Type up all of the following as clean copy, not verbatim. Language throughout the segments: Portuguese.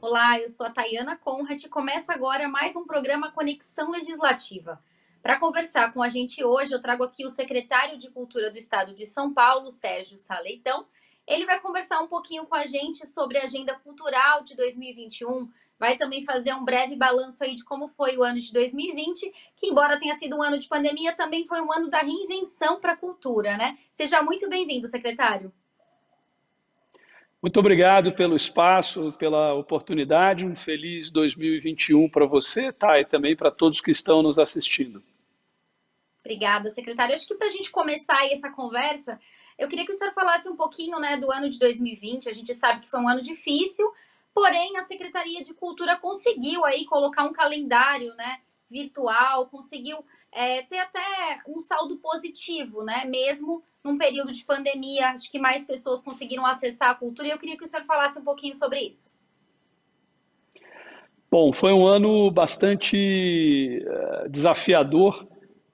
Olá, eu sou a Tayana Conrad e começa agora mais um programa Conexão Legislativa. Para conversar com a gente hoje, eu trago aqui o secretário de Cultura do Estado de São Paulo, Sérgio Sá Leitão. Ele vai conversar um pouquinho com a gente sobre a agenda cultural de 2021, vai também fazer um breve balanço aí de como foi o ano de 2020, que embora tenha sido um ano de pandemia, também foi um ano da reinvenção para a cultura, né? Seja muito bem-vindo, secretário. Muito obrigado pelo espaço, pela oportunidade. Um feliz 2021 para você, tá? E também para todos que estão nos assistindo. Obrigada, secretário. Acho que para a gente começar aí essa conversa, eu queria que o senhor falasse um pouquinho, né, do ano de 2020. A gente sabe que foi um ano difícil, porém a Secretaria de Cultura conseguiu aí colocar um calendário, né, virtual, conseguiu ter até um saldo positivo, né, mesmo num período de pandemia. Acho que mais pessoas conseguiram acessar a cultura e eu queria que o senhor falasse um pouquinho sobre isso. Bom, foi um ano bastante desafiador,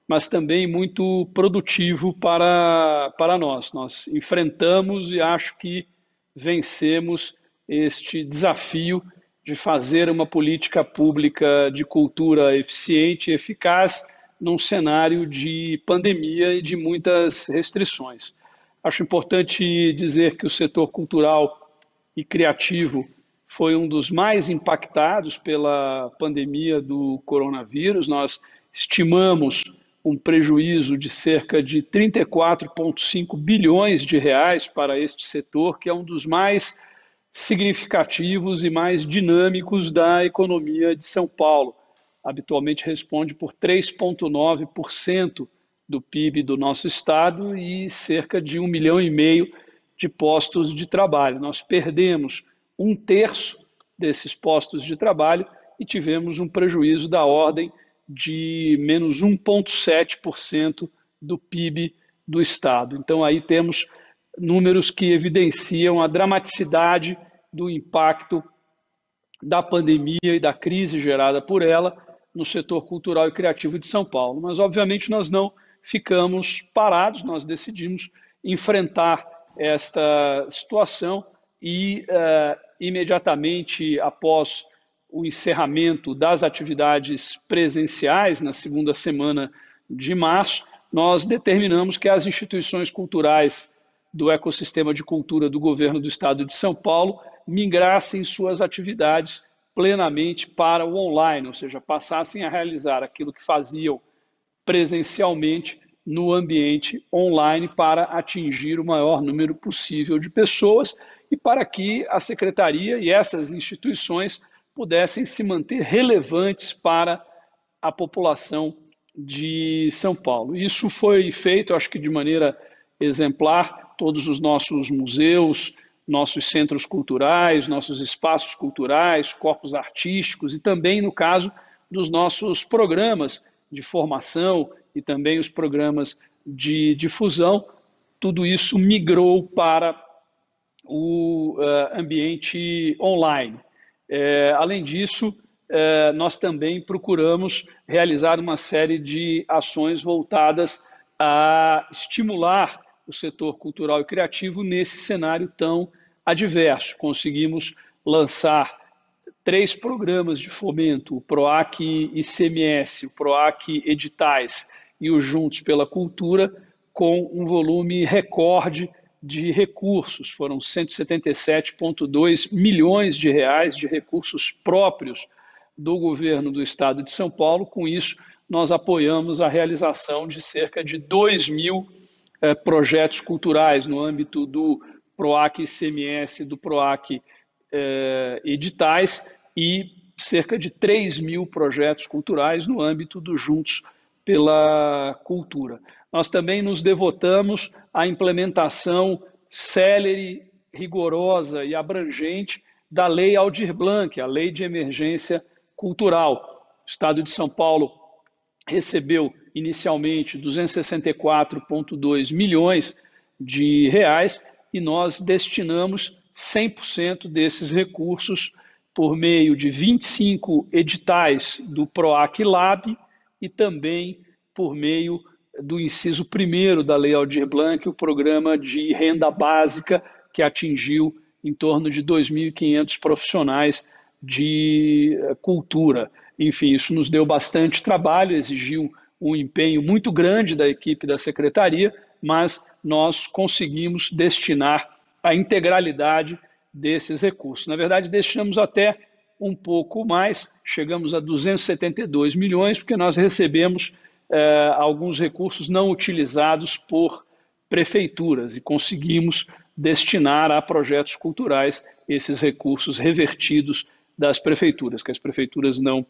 mas também muito produtivo para nós. Nós enfrentamos e acho que vencemos este desafio de fazer uma política pública de cultura eficiente e eficaz num cenário de pandemia e de muitas restrições. Acho importante dizer que o setor cultural e criativo foi um dos mais impactados pela pandemia do coronavírus. Nós estimamos um prejuízo de cerca de 34,5 bilhões de reais para este setor, que é um dos mais significativos e mais dinâmicos da economia de São Paulo. Habitualmente responde por 3,9% do PIB do nosso estado e cerca de 1,5 milhão de postos de trabalho. Nós perdemos um terço desses postos de trabalho e tivemos um prejuízo da ordem de menos 1,7% do PIB do estado. Então aí temos números que evidenciam a dramaticidade do impacto da pandemia e da crise gerada por ela no setor cultural e criativo de São Paulo. Mas, obviamente, nós não ficamos parados, nós decidimos enfrentar esta situação e, imediatamente após o encerramento das atividades presenciais, na segunda semana de março, nós determinamos que as instituições culturais do ecossistema de cultura do governo do estado de São Paulo migrassem suas atividades plenamente para o online, ou seja, passassem a realizar aquilo que faziam presencialmente no ambiente online para atingir o maior número possível de pessoas e para que a secretaria e essas instituições pudessem se manter relevantes para a população de São Paulo. Isso foi feito, acho que de maneira exemplar, todos os nossos museus, nossos centros culturais, nossos espaços culturais, corpos artísticos e também, no caso, dos nossos programas de formação e também os programas de difusão, tudo isso migrou para o ambiente online. Além disso, nós também procuramos realizar uma série de ações voltadas a estimular o setor cultural e criativo nesse cenário tão adverso. Conseguimos lançar 3 programas de fomento, o PROAC ICMS, o PROAC Editais e o Juntos pela Cultura, com um volume recorde de recursos. Foram 177,2 milhões de reais de recursos próprios do governo do estado de São Paulo. Com isso, nós apoiamos a realização de cerca de 2.000 projetos culturais no âmbito do PROAC ICMS, do PROAC Editais e cerca de 3.000 projetos culturais no âmbito do Juntos pela Cultura. Nós também nos devotamos à implementação célere, rigorosa e abrangente da Lei Aldir Blanc, a Lei de Emergência Cultural. O Estado de São Paulo recebeu inicialmente 264,2 milhões de reais e nós destinamos 100% desses recursos por meio de 25 editais do PROAC Lab e também por meio do inciso 1º da Lei Aldir Blanc, o programa de renda básica que atingiu em torno de 2.500 profissionais de cultura. Enfim, isso nos deu bastante trabalho, exigiu um empenho muito grande da equipe da secretaria, mas nós conseguimos destinar a integralidade desses recursos. Na verdade, destinamos até um pouco mais, chegamos a 272 milhões, porque nós recebemos alguns recursos não utilizados por prefeituras e conseguimos destinar a projetos culturais esses recursos revertidos das prefeituras, que as prefeituras não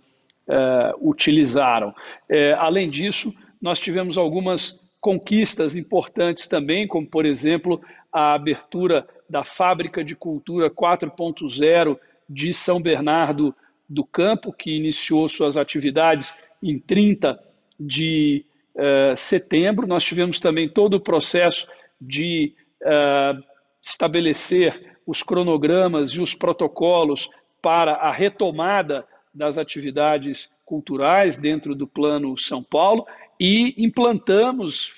utilizaram. Além disso, nós tivemos algumas conquistas importantes também, como, por exemplo, a abertura da Fábrica de Cultura 4.0 de São Bernardo do Campo, que iniciou suas atividades em 30 de setembro. Nós tivemos também todo o processo de estabelecer os cronogramas e os protocolos para a retomada das atividades culturais dentro do Plano São Paulo e implantamos,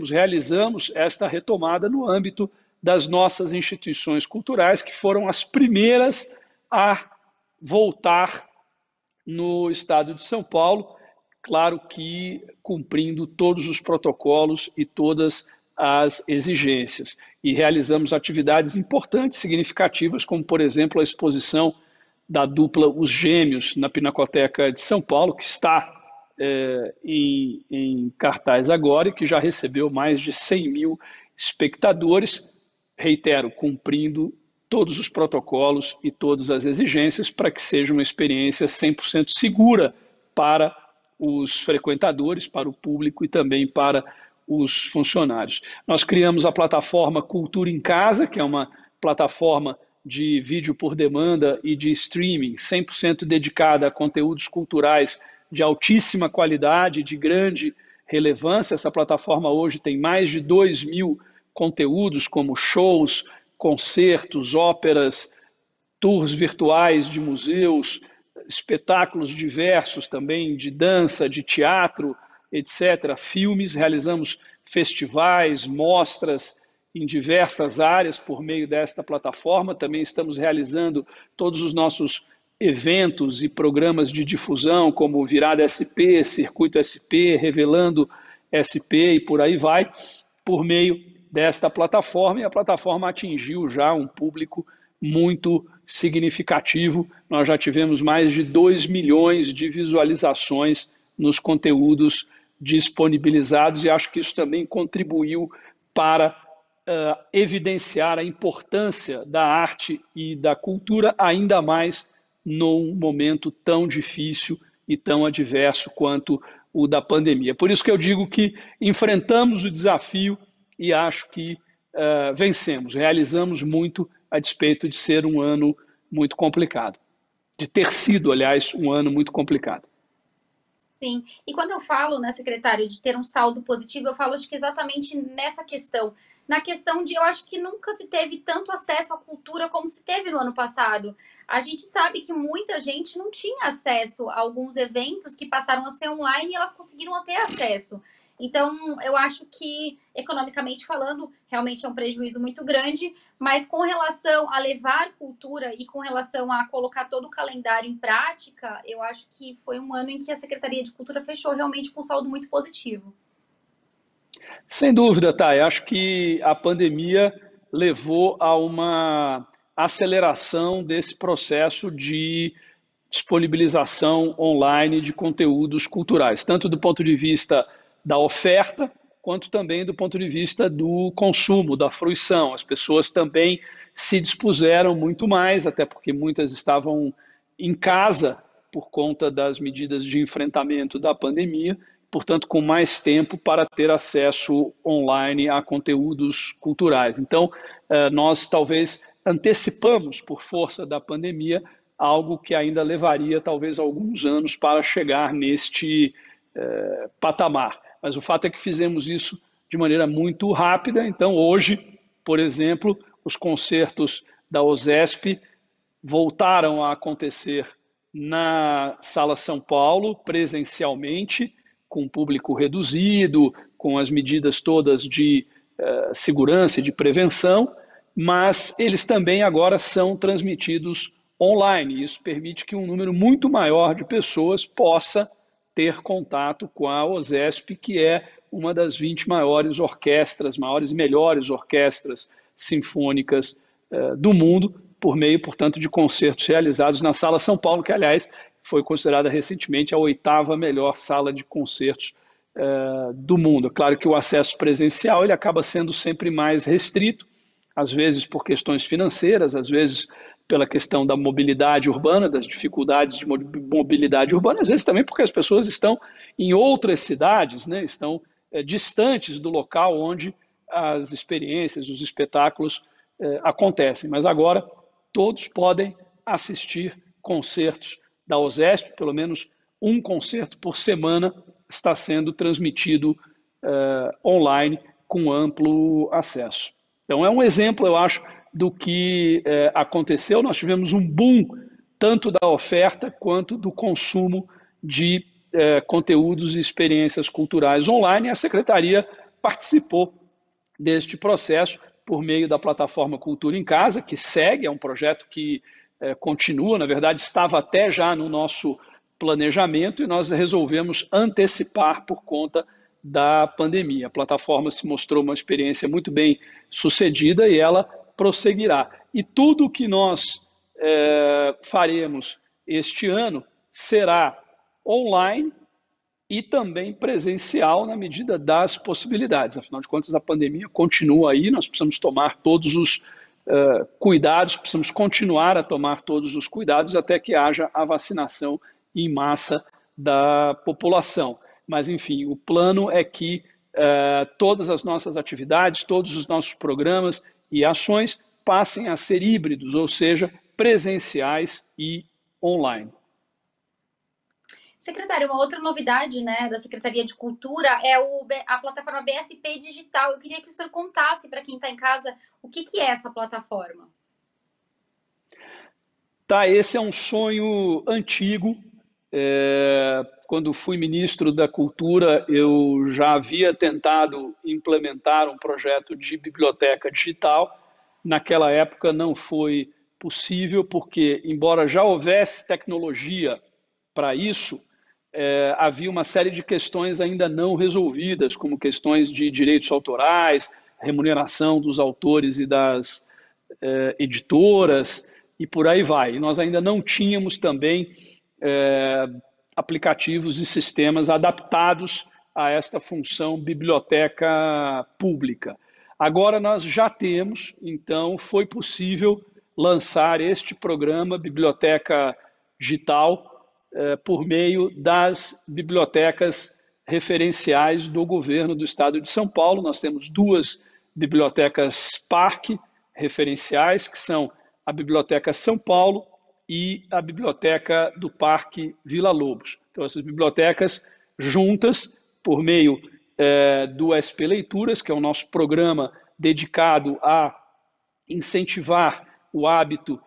realizamos esta retomada no âmbito das nossas instituições culturais, que foram as primeiras a voltar no estado de São Paulo, claro que cumprindo todos os protocolos e todas as exigências. E realizamos atividades importantes, significativas, como, por exemplo, a exposição da dupla Os Gêmeos na Pinacoteca de São Paulo, que está em cartaz agora e que já recebeu mais de 100 mil espectadores, reitero, cumprindo todos os protocolos e todas as exigências para que seja uma experiência 100% segura para os frequentadores, para o público e também para os funcionários. Nós criamos a plataforma Cultura em Casa, que é uma plataforma de vídeo por demanda e de streaming 100% dedicada a conteúdos culturais de altíssima qualidade, de grande relevância. Essa plataforma hoje tem mais de 2 mil conteúdos, como shows, concertos, óperas, tours virtuais de museus, espetáculos diversos também de dança, de teatro, etc., filmes. Realizamos festivais, mostras em diversas áreas por meio desta plataforma. Também estamos realizando todos os nossos eventos e programas de difusão, como o Virada SP, Circuito SP, Revelando SP e por aí vai, por meio desta plataforma. E a plataforma atingiu já um público muito significativo. Nós já tivemos mais de 2 milhões de visualizações nos conteúdos disponibilizados e acho que isso também contribuiu para evidenciar a importância da arte e da cultura, ainda mais num momento tão difícil e tão adverso quanto o da pandemia. Por isso que eu digo que enfrentamos o desafio e acho que vencemos, realizamos muito a despeito de ser um ano muito complicado, de ter sido, aliás, um ano muito complicado. Sim, e quando eu falo, né, secretário, de ter um saldo positivo, eu falo acho que exatamente nessa questão. Na questão de, eu acho que nunca se teve tanto acesso à cultura como se teve no ano passado. A gente sabe que muita gente não tinha acesso a alguns eventos que passaram a ser online e elas conseguiram ter acesso. Então, eu acho que, economicamente falando, realmente é um prejuízo muito grande, mas com relação a levar cultura e com relação a colocar todo o calendário em prática, eu acho que foi um ano em que a Secretaria de Cultura fechou realmente com um saldo muito positivo. Sem dúvida, Thay. Acho que a pandemia levou a uma aceleração desse processo de disponibilização online de conteúdos culturais, tanto do ponto de vista da oferta, quanto também do ponto de vista do consumo, da fruição. As pessoas também se dispuseram muito mais, até porque muitas estavam em casa por conta das medidas de enfrentamento da pandemia, portanto, com mais tempo para ter acesso online a conteúdos culturais. Então, nós talvez antecipamos, por força da pandemia, algo que ainda levaria talvez alguns anos para chegar neste patamar. Mas o fato é que fizemos isso de maneira muito rápida. Então, hoje, por exemplo, os concertos da OSESP voltaram a acontecer na Sala São Paulo, presencialmente, com público reduzido, com as medidas todas de segurança e de prevenção, mas eles também agora são transmitidos online. Isso permite que um número muito maior de pessoas possa ter contato com a OSESP, que é uma das 20 maiores orquestras, maiores e melhores orquestras sinfônicas do mundo, por meio, portanto, de concertos realizados na Sala São Paulo, que, aliás, foi considerada recentemente a 8ª melhor sala de concertos do mundo. É claro que o acesso presencial ele acaba sendo sempre mais restrito, às vezes por questões financeiras, às vezes pela questão da mobilidade urbana, das dificuldades de mobilidade urbana, às vezes também porque as pessoas estão em outras cidades, né? Estão distantes do local onde as experiências, os espetáculos acontecem. Mas agora todos podem assistir concertos da OSESP, pelo menos um concerto por semana está sendo transmitido online com amplo acesso. Então é um exemplo, eu acho, do que aconteceu. Nós tivemos um boom tanto da oferta quanto do consumo de conteúdos e experiências culturais online. A Secretaria participou deste processo por meio da plataforma Cultura em Casa, que segue, é um projeto que continua, na verdade estava até já no nosso planejamento e nós resolvemos antecipar por conta da pandemia. A plataforma se mostrou uma experiência muito bem sucedida e ela prosseguirá. E tudo o que nós faremos este ano será online e também presencial na medida das possibilidades. Afinal de contas, a pandemia continua aí, nós precisamos tomar todos os cuidados, precisamos continuar a tomar todos os cuidados até que haja a vacinação em massa da população. Mas, enfim, o plano é que todas as nossas atividades, todos os nossos programas e ações passem a ser híbridos, ou seja, presenciais e online. Secretário, uma outra novidade, né, da Secretaria de Cultura é a plataforma BSP Digital. Eu queria que o senhor contasse para quem está em casa o que é essa plataforma. Tá, esse é um sonho antigo. Quando fui ministro da Cultura, eu já havia tentado implementar um projeto de biblioteca digital. Naquela época não foi possível, porque, embora já houvesse tecnologia para isso, havia uma série de questões ainda não resolvidas, como questões de direitos autorais, remuneração dos autores e das editoras, e por aí vai. E nós ainda não tínhamos também aplicativos e sistemas adaptados a esta função biblioteca pública. Agora nós já temos, então foi possível lançar este programa Biblioteca Digital por meio das bibliotecas referenciais do governo do estado de São Paulo. Nós temos 2 bibliotecas parque referenciais, que são a Biblioteca São Paulo e a Biblioteca do Parque Vila Lobos. Então, essas bibliotecas juntas, por meio do SP Leituras, que é o nosso programa dedicado a incentivar o hábito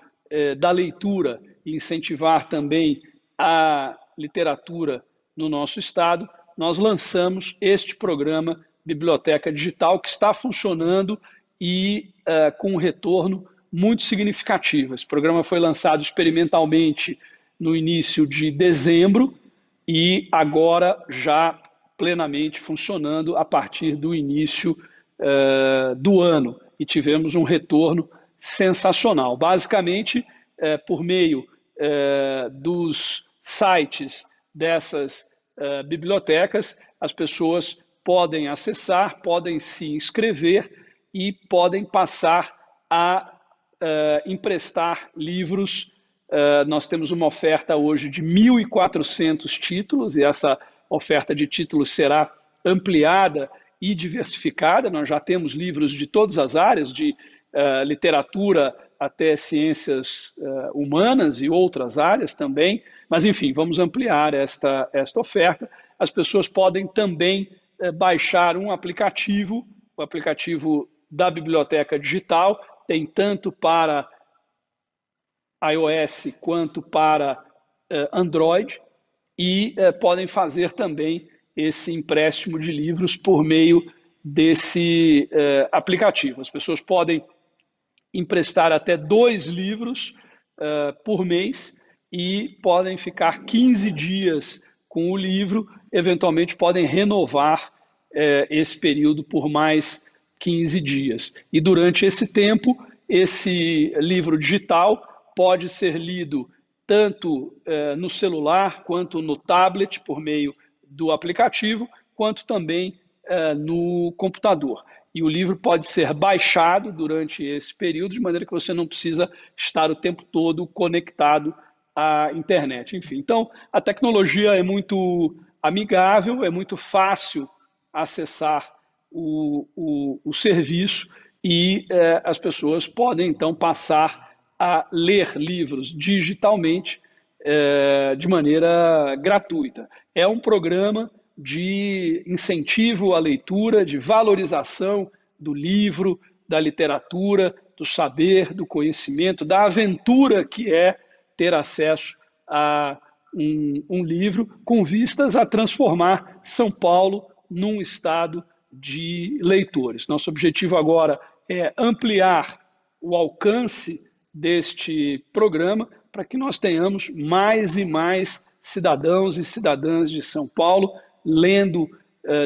da leitura e incentivar também a literatura no nosso estado, nós lançamos este programa Biblioteca Digital, que está funcionando e com um retorno muito significativo. Esse programa foi lançado experimentalmente no início de dezembro e agora já plenamente funcionando a partir do início do ano. E tivemos um retorno sensacional. Basicamente, por meio dos sites dessas bibliotecas, as pessoas podem acessar, podem se inscrever e podem passar a emprestar livros. Nós temos uma oferta hoje de 1.400 títulos e essa oferta de títulos será ampliada e diversificada. Nós já temos livros de todas as áreas, de literatura até ciências humanas e outras áreas também, mas enfim, vamos ampliar esta oferta. As pessoas podem também baixar um aplicativo, o aplicativo da Biblioteca Digital, tem tanto para iOS quanto para Android, e podem fazer também esse empréstimo de livros por meio desse aplicativo. As pessoas podem emprestar até 2 livros por mês e podem ficar 15 dias com o livro, eventualmente podem renovar esse período por mais 15 dias. E durante esse tempo, esse livro digital pode ser lido tanto no celular quanto no tablet, por meio do aplicativo, quanto também no computador. E o livro pode ser baixado durante esse período, de maneira que você não precisa estar o tempo todo conectado à internet. Enfim, então a tecnologia é muito amigável, é muito fácil acessar o serviço e as pessoas podem então passar a ler livros digitalmente de maneira gratuita. É um programa de incentivo à leitura, de valorização do livro, da literatura, do saber, do conhecimento, da aventura que é ter acesso a um livro, com vistas a transformar São Paulo num estado de leitores. Nosso objetivo agora é ampliar o alcance deste programa para que nós tenhamos mais e mais cidadãos e cidadãs de São Paulo lendo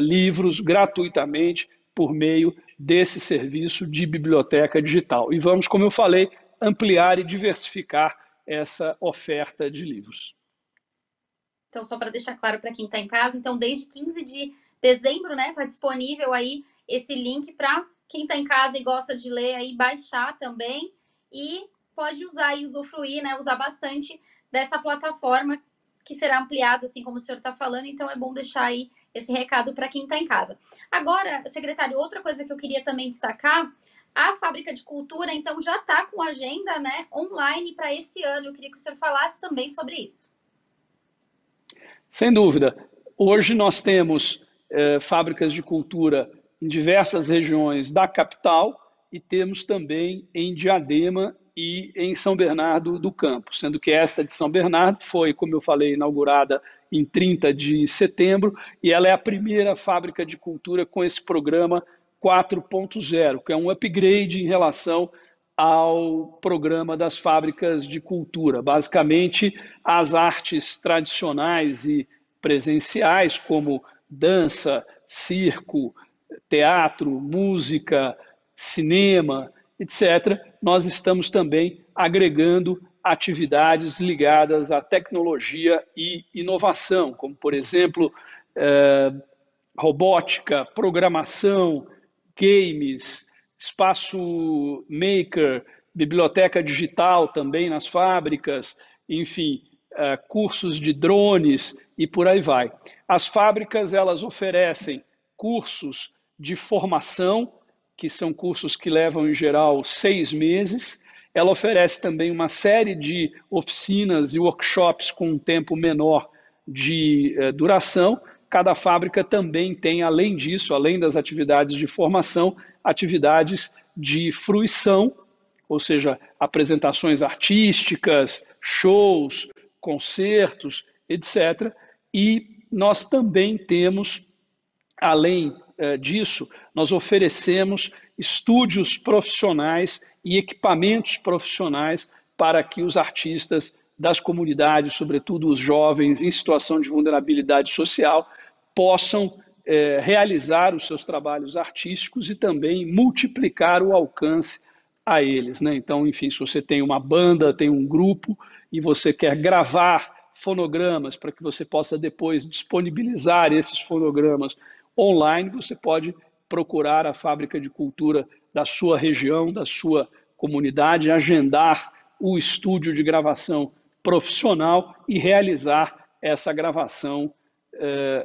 livros gratuitamente por meio desse serviço de biblioteca digital. E vamos, como eu falei, ampliar e diversificar essa oferta de livros. Então, só para deixar claro para quem está em casa, então desde 15 de dezembro, né, está disponível aí esse link para quem está em casa e gosta de ler aí baixar também e pode usar e usufruir, né, usar bastante dessa plataforma que será ampliada, assim como o senhor está falando, então é bom deixar aí esse recado para quem está em casa. Agora, secretário, outra coisa que eu queria também destacar, a Fábrica de Cultura, então, já está com agenda, né, online para esse ano. Eu queria que o senhor falasse também sobre isso. Sem dúvida. Hoje nós temos fábricas de cultura em diversas regiões da capital e temos também em Diadema e em São Bernardo do Campo, sendo que esta de São Bernardo foi, como eu falei, inaugurada em 30 de setembro e ela é a primeira fábrica de cultura com esse programa 4.0, que é um upgrade em relação ao programa das fábricas de cultura. Basicamente, as artes tradicionais e presenciais, como dança, circo, teatro, música, cinema, etc., nós estamos também agregando atividades ligadas à tecnologia e inovação, como, por exemplo, robótica, programação, games, espaço maker, biblioteca digital também nas fábricas, enfim, cursos de drones e por aí vai. As fábricas, elas oferecem cursos de formação, que são cursos que levam, em geral, 6 meses. Ela oferece também uma série de oficinas e workshops com um tempo menor de duração. Cada fábrica também tem, além disso, além das atividades de formação, atividades de fruição, ou seja, apresentações artísticas, shows, concertos, etc. E nós também temos, além disso, nós oferecemos estúdios profissionais e equipamentos profissionais para que os artistas das comunidades, sobretudo os jovens em situação de vulnerabilidade social, possam realizar os seus trabalhos artísticos e também multiplicar o alcance a eles, né? Então, enfim, se você tem uma banda, tem um grupo e você quer gravar fonogramas para que você possa depois disponibilizar esses fonogramas online, você pode procurar a Fábrica de Cultura da sua região, da sua comunidade, agendar o estúdio de gravação profissional e realizar essa gravação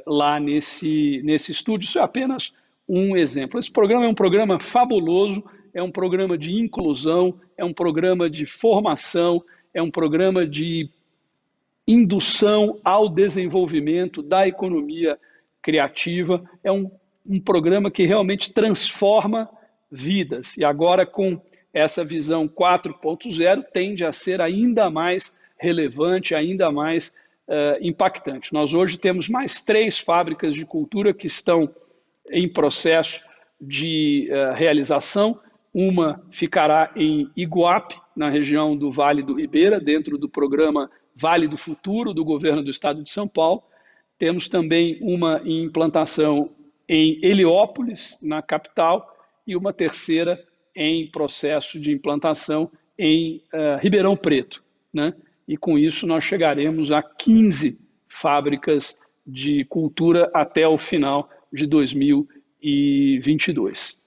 lá nesse estúdio. Isso é apenas um exemplo. Esse programa é um programa fabuloso, é um programa de inclusão, é um programa de formação, é um programa de indução ao desenvolvimento da economia criativa, é um programa que realmente transforma vidas. E agora, com essa visão 4.0, tende a ser ainda mais relevante, ainda mais impactante. Nós hoje temos mais 3 fábricas de cultura que estão em processo de realização. Uma ficará em Iguape, na região do Vale do Ribeira, dentro do programa Vale do Futuro, do governo do estado de São Paulo. Temos também uma em implantação em Heliópolis, na capital, e uma terceira em processo de implantação em Ribeirão Preto, né? E com isso nós chegaremos a 15 fábricas de cultura até o final de 2022.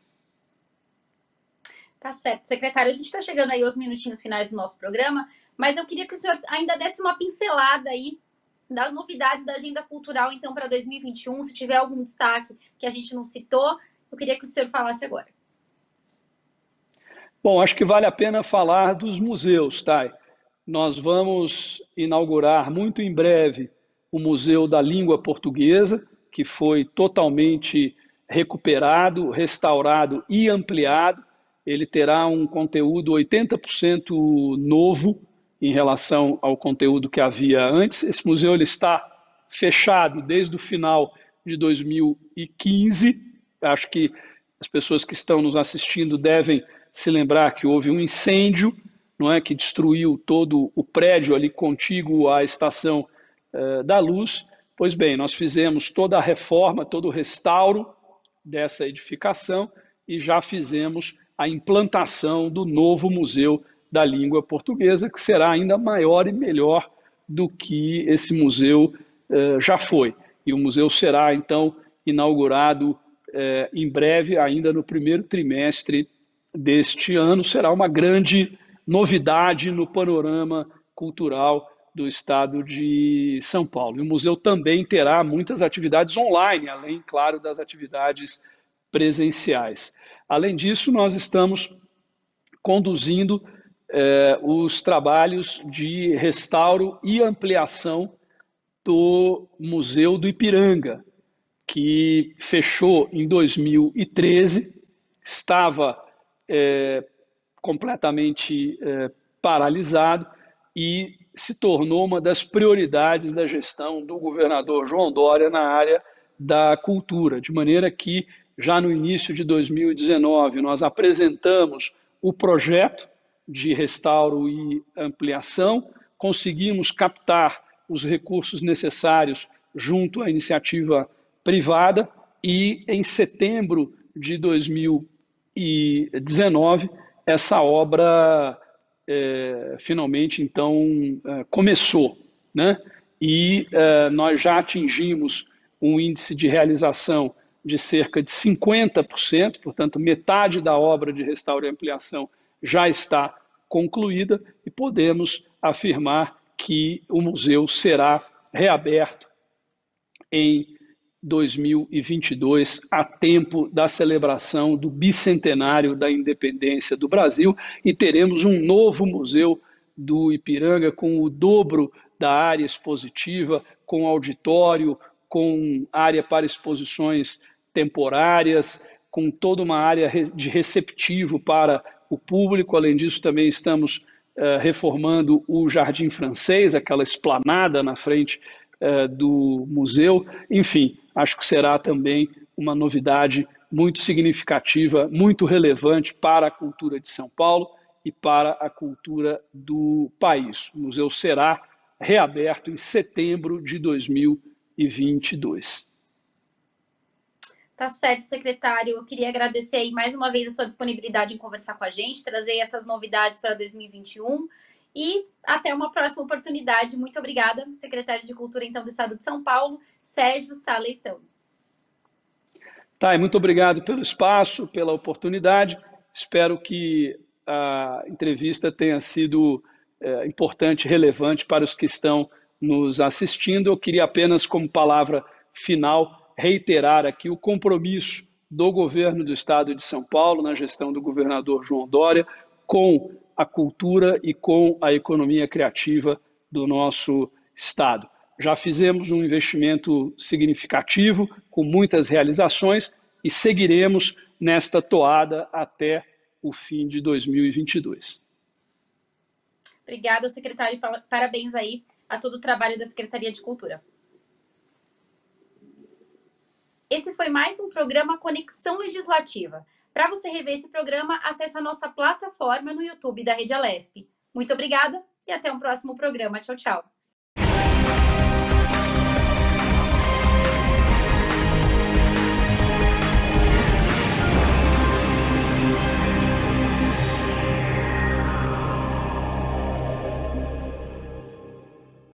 Tá certo, secretário. A gente está chegando aí aos minutinhos finais do nosso programa, mas eu queria que o senhor ainda desse uma pincelada aí das novidades da agenda cultural, então, para 2021. Se tiver algum destaque que a gente não citou, eu queria que o senhor falasse agora. Bom, acho que vale a pena falar dos museus, Thay. Nós vamos inaugurar muito em breve o Museu da Língua Portuguesa, que foi totalmente recuperado, restaurado e ampliado. Ele terá um conteúdo 80% novo em relação ao conteúdo que havia antes. Esse museu ele está fechado desde o final de 2015. Acho que as pessoas que estão nos assistindo devem se lembrar que houve um incêndio, não é, que destruiu todo o prédio ali contíguo à Estação da Luz. Pois bem, nós fizemos toda a reforma, todo o restauro dessa edificação e já fizemos a implantação do novo Museu da Língua Portuguesa, que será ainda maior e melhor do que esse museu já foi. E o museu será, então, inaugurado em breve, ainda no primeiro trimestre deste ano. Será uma grande novidade no panorama cultural do estado de São Paulo. E o museu também terá muitas atividades online, além, claro, das atividades presenciais. Além disso, nós estamos conduzindo os trabalhos de restauro e ampliação do Museu do Ipiranga, que fechou em 2013, estava completamente paralisado e se tornou uma das prioridades da gestão do governador João Dória na área da cultura, de maneira que já no início de 2019 nós apresentamos o projeto de restauro e ampliação, conseguimos captar os recursos necessários junto à iniciativa privada e em setembro de 2019 essa obra finalmente então começou, né? E nós já atingimos um índice de realização de cerca de 50%, portanto metade da obra de restauro e ampliação já está concluída e podemos afirmar que o museu será reaberto em 2022, a tempo da celebração do bicentenário da independência do Brasil, e teremos um novo museu do Ipiranga com o dobro da área expositiva, com auditório, com área para exposições temporárias, com toda uma área de receptivo para o público. Além disso, também estamos reformando o Jardim Francês, aquela esplanada na frente do museu. Enfim, acho que será também uma novidade muito significativa, muito relevante para a cultura de São Paulo e para a cultura do país. O museu será reaberto em setembro de 2022. Tá certo, secretário. Eu queria agradecer aí mais uma vez a sua disponibilidade em conversar com a gente, trazer essas novidades para 2021 e até uma próxima oportunidade. Muito obrigada, secretário de Cultura, então, do Estado de São Paulo, Sérgio Sá Leitão. Tá, e muito obrigado pelo espaço, pela oportunidade. Espero que a entrevista tenha sido importante, relevante para os que estão nos assistindo. Eu queria apenas, como palavra final, reiterar aqui o compromisso do governo do Estado de São Paulo, na gestão do governador João Dória, com a cultura e com a economia criativa do nosso Estado. Já fizemos um investimento significativo, com muitas realizações, e seguiremos nesta toada até o fim de 2022. Obrigada, secretário. Parabéns aí a todo o trabalho da Secretaria de Cultura. Esse foi mais um programa Conexão Legislativa. Para você rever esse programa, acesse a nossa plataforma no YouTube da Rede Alesp. Muito obrigada e até um próximo programa. Tchau, tchau.